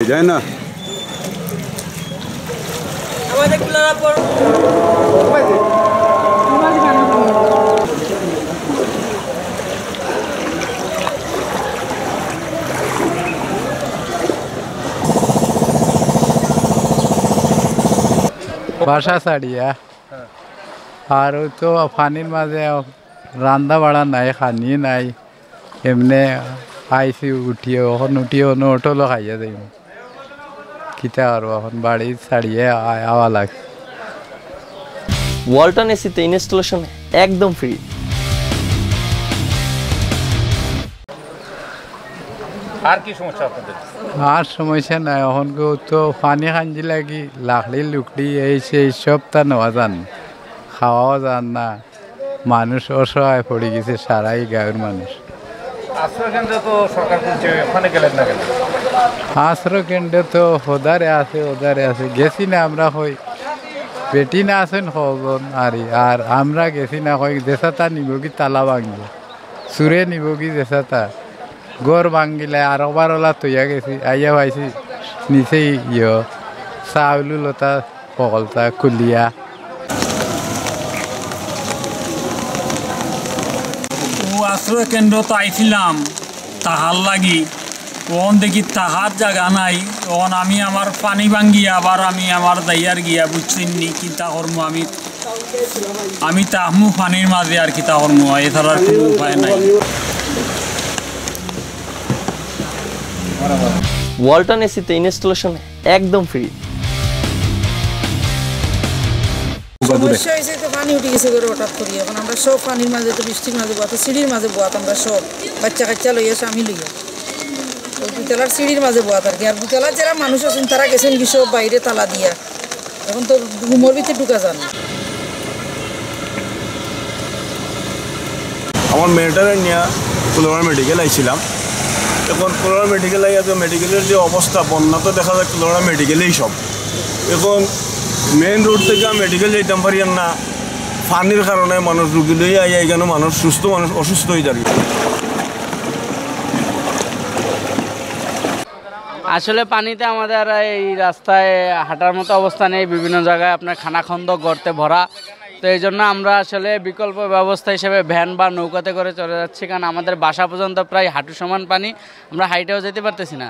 যায় না আমাদের কুলার পর বাসা ছাড়িয়া আর ওই তো পানির মাঝে রান্না বাড়া নাই খানি নাই এমনি আইসি উঠিয়ে এখন উঠিয়ে অটোলো খাইয়া যাই কিতা আর এখন বাড়ি ছাড়িয়ে আওয়া লাগে। ওয়ালটন এসিতে ইনস্টলেশন একদম ফ্রি। আর কি সমস্যা আপনাদের? আর সমস্যা নাই এখন কেউ তো পানি খাঞ্জি লাগি লাকড়ি লুকড়ি এই সেই সব তা নেওয়া যান খাওয়াও যান না মানুষ অসহায় পড়ে গেছে সারাই গাঁয়ের মানুষ। আশ্রয় কেন্দ্র তো সরকার করছে, ওখানে গেলেন না কেন? আশ্রয় কেন্দ্র তো ওদারে আছে গেছি না আমরা হই পেটি না আছেন হজন আর আমরা গেছি না হই দেশাতা নিব কি তালা ভাঙিব চুরে নিব কি দেশাতা গড় ভাঙিলে আর ওলা তৈয়া গেছি আইয়া পাইছি নিচেই চাউলু লতা পকলতা কুলিয়া। আশ্রয় কেন্দ্র তো আইছিলাম তাহার লাগি ওন দেখি তাহার জায়গা নাই ওন আমি আমার পানি ভাঙ্গিয়া আবার আমি আমার দাইয়ার গিয়া বুঝছেন নি কিতা করবো আমি তাহমু পানির মাঝে আর কিতা করবো এছাড়া আর কোনো উপায় নাই। ওয়ালটন এসিতে ইনস্টলেশন একদম ফ্রি। সমস্যা হয়েছে তো পানি উঠে গেছে করে হঠাৎ করি এখন আমরা সব পানির মাঝে তো বৃষ্টির মাঝে বোয়াত সিঁড়ির মাঝে বোয়াত আমরা সব বাচ্চা কাচ্চা লইয়া স্বামী লইয়া ওই দুতলার সিঁড়ির মাঝে বোয়াত আর কি আর দুতলার যারা মানুষ আছেন তারা গেছেন কি সব বাইরে তালা দিয়া এখন তো রুমের ভিতরে ঢুকা যান না। আমার মেয়েটারে নিয়ে কুলার মেডিকেল আইছিলাম এখন কুলার মেডিকেল আইয়া তো মেডিকেলের যে অবস্থা বন্যা তো দেখা যায় কুলার মেডিকেলেই সব এখন মেইন রোড থেকে মেডিকেল যেতাম পারি না পানির কারণে মানুষ রুগী লইয়া আইয়া এখানে মানুষ সুস্থ মানুষ অসুস্থ হয়ে যাবে। আসলে পানিতে আমাদের এই রাস্তায় হাঁটার মতো অবস্থা নেই, বিভিন্ন জায়গায় আপনার খানাখন্দ গর্তে ভরা, তো এই জন্য আমরা আসলে বিকল্প ব্যবস্থা হিসেবে ভ্যান বা নৌকাতে করে চলে যাচ্ছি, কারণ আমাদের বাসা পর্যন্ত প্রায় হাঁটু সমান পানি, আমরা হাইটেও যেতে পারতেছি না।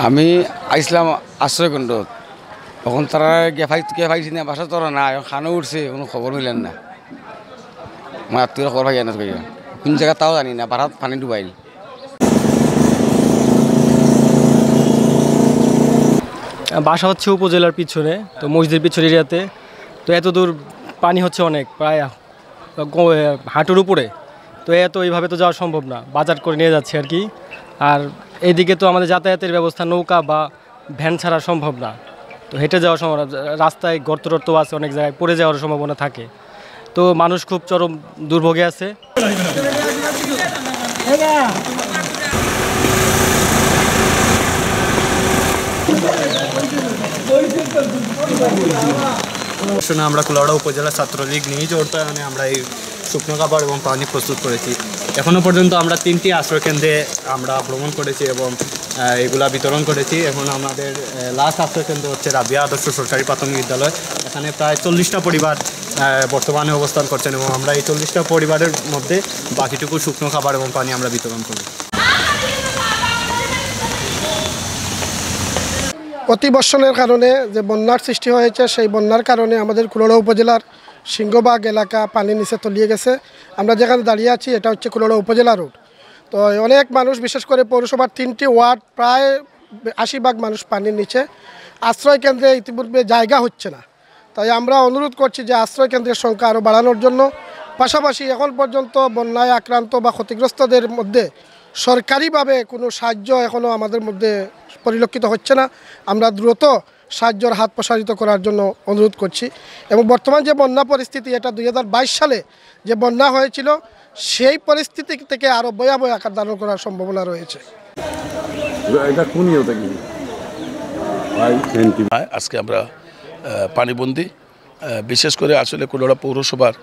আমি আইসলাম আশ্রয় কেন্দ্র তখন তারা কে পাইছি না বাসা তোরা না খানো উঠছে কোনো খবর মিলেন না আমার আত্মীয় খবর পাই না কোন জায়গা তাও জানি না বারাত পানি ডুবাইল। বাসা হচ্ছে উপজেলার পিছনে, তো মসজিদের পিছনে এরিয়াতে, তো এত দূর পানি হচ্ছে অনেক প্রায় হাঁটুর উপরে, তো এত এইভাবে তো যাওয়া সম্ভব না, বাজার করে নিয়ে যাচ্ছে আর কি। আর এইদিকে তো আমাদের যাতায়াতের ব্যবস্থা নৌকা বা ভ্যান ছাড়া সম্ভব না, তো হেঁটে যাওয়ার সম্ভাবনা, রাস্তায় গর্ত টর্ত আছে অনেক জায়গায় পড়ে যাওয়ার সম্ভাবনা থাকে, তো মানুষ খুব চরম দুর্ভোগে আছে। আমরা কুলাউড়া উপজেলা ছাত্রলীগ নিয়ে জড়িতায়নে আমরা এই শুকনো খাবার এবং পানি প্রস্তুত করেছি। এখনও পর্যন্ত আমরা 3টি আশ্রয়কেন্দ্রে আমরা ভ্রমণ করেছি এবং এগুলা বিতরণ করেছি। এখন আমাদের লাস্ট আশ্রয়কেন্দ্র হচ্ছে রাবিয়া আদর্শ সরকারি প্রাথমিক বিদ্যালয়, এখানে প্রায় 40টা পরিবার বর্তমানে অবস্থান করছেন এবং আমরা এই 40টা পরিবারের মধ্যে বাকিটুকু শুকনো খাবার এবং পানি আমরা বিতরণ করি। অতিবর্ষণের কারণে যে বন্যার সৃষ্টি হয়েছে, সেই বন্যার কারণে আমাদের কুলাউড়া উপজেলার সিংহবাগ এলাকা পানির নিচে তলিয়ে গেছে। আমরা যেখানে দাঁড়িয়ে আছি এটা হচ্ছে কুলাউড়া উপজেলা রোড, তো অনেক মানুষ, বিশেষ করে পৌরসভার 3টি ওয়ার্ড, প্রায় 80 ভাগ মানুষ পানির নিচে। আশ্রয় কেন্দ্রে ইতিপূর্বে জায়গা হচ্ছে না, তাই আমরা অনুরোধ করছি যে আশ্রয় কেন্দ্রের সংখ্যা আরও বাড়ানোর জন্য। পাশাপাশি এখন পর্যন্ত বন্যায় আক্রান্ত বা ক্ষতিগ্রস্তদের মধ্যে সরকারিভাবে কোনো সাহায্য এখনও আমাদের মধ্যে পরিলক্ষিত হচ্ছে না। আমরা দ্রুত সাহায্যের হাত প্রসারিত করার জন্য অনুরোধ করছি এবং বর্তমান যে বন্যা পরিস্থিতি, এটা 2022 সালে যে বন্যা হয়েছিল সেই পরিস্থিতি থেকে আরও ভয়াবহ আকার ধারণ করার সম্ভাবনা রয়েছে। আজকে আমরা পানিবন্দী, বিশেষ করে আসলে কুলাউড়া পৌরসভার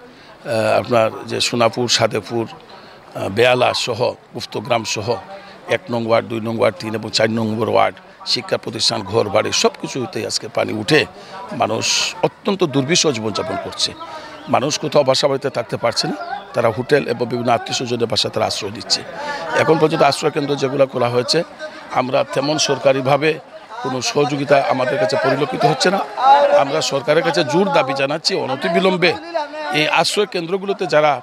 আপনার যে সোনাপুর, সাদেপুর, বেয়ালা সহ গুপ্তগ্রাম সহ 1 নং ওয়ার্ড 2 নং ওয়ার্ড 3 এবং 4 নম্বর ওয়ার্ড শিক্ষা প্রতিষ্ঠান ঘর বাড়ি সব কিছুতেই আজকে পানি উঠে মানুষ অত্যন্ত দুর্বিষহ জীবনযাপন করছে। মানুষ কোথাও বাসা বাড়িতে থাকতে পারছে না, তারা হোটেল এবং বিভিন্ন আত্মীয় স্বজনের বাসা তারা আশ্রয় দিচ্ছে। এখন পর্যন্ত আশ্রয়কেন্দ্র যেগুলো খোলা হয়েছে আমরা তেমন সরকারিভাবে কোনো সহযোগিতা আমাদের কাছে পরিলক্ষিত হচ্ছে না। আমরা সরকারের কাছে জোর দাবি জানাচ্ছি অনতিবিলম্বে এই আশ্রয় কেন্দ্রগুলোতে যারা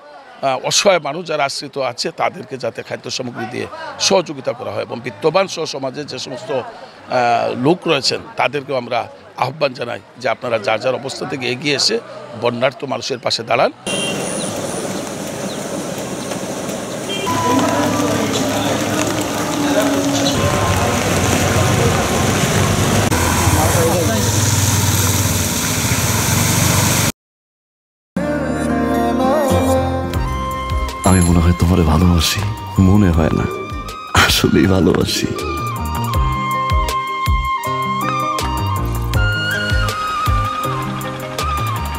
অসহায় মানুষ যারা আশ্রিত আছে তাদেরকে যাতে খাদ্য সামগ্রী দিয়ে সহযোগিতা করা হয় এবং বিত্তবান সহ সমাজের যে সমস্ত লোক রয়েছেন তাদেরকেও আমরা আহ্বান জানাই যে আপনারা যার যার অবস্থা থেকে এগিয়ে এসে বন্যার্ত মানুষের পাশে দাঁড়ান। আমি মনে হয় তোমারে ভালোবাসি, মনে হয় না, আসলেই ভালোবাসি।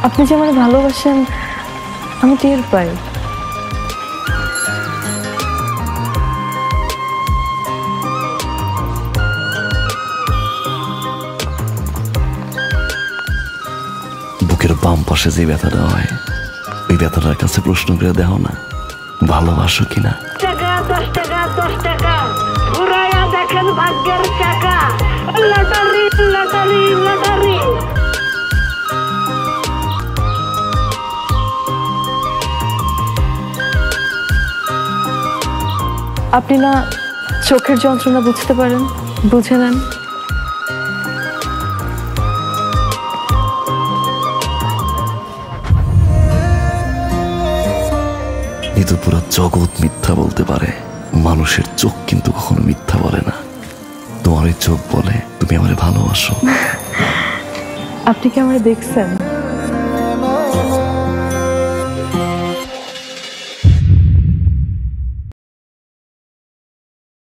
আপনি যে আমাকে ভালোবাসেন আমি টের পাই। বুকের বাম পাশে যে ব্যথাটা হয় ওই ব্যথাটার কাছে প্রশ্ন করে দেখো না ভালোবাসো কিনা। টাকা 10 টাকা 10 টাকা ঘুরাইয়া দেখেন ভাগ্যের চাকা, লটারি লটারি লটারি। আপনি না চোখের যন্ত্রণা বুঝতে পারেন, বুঝে নেন। কিন্তু পুরো জগৎ মিথ্যা বলতে পারে, মানুষের চোখ কিন্তু কখনো মিথ্যা বলে না। তোমার ওই চোখ বলে তুমি আমারে ভালোবাসো। আপনি কি আমারে দেখছেন?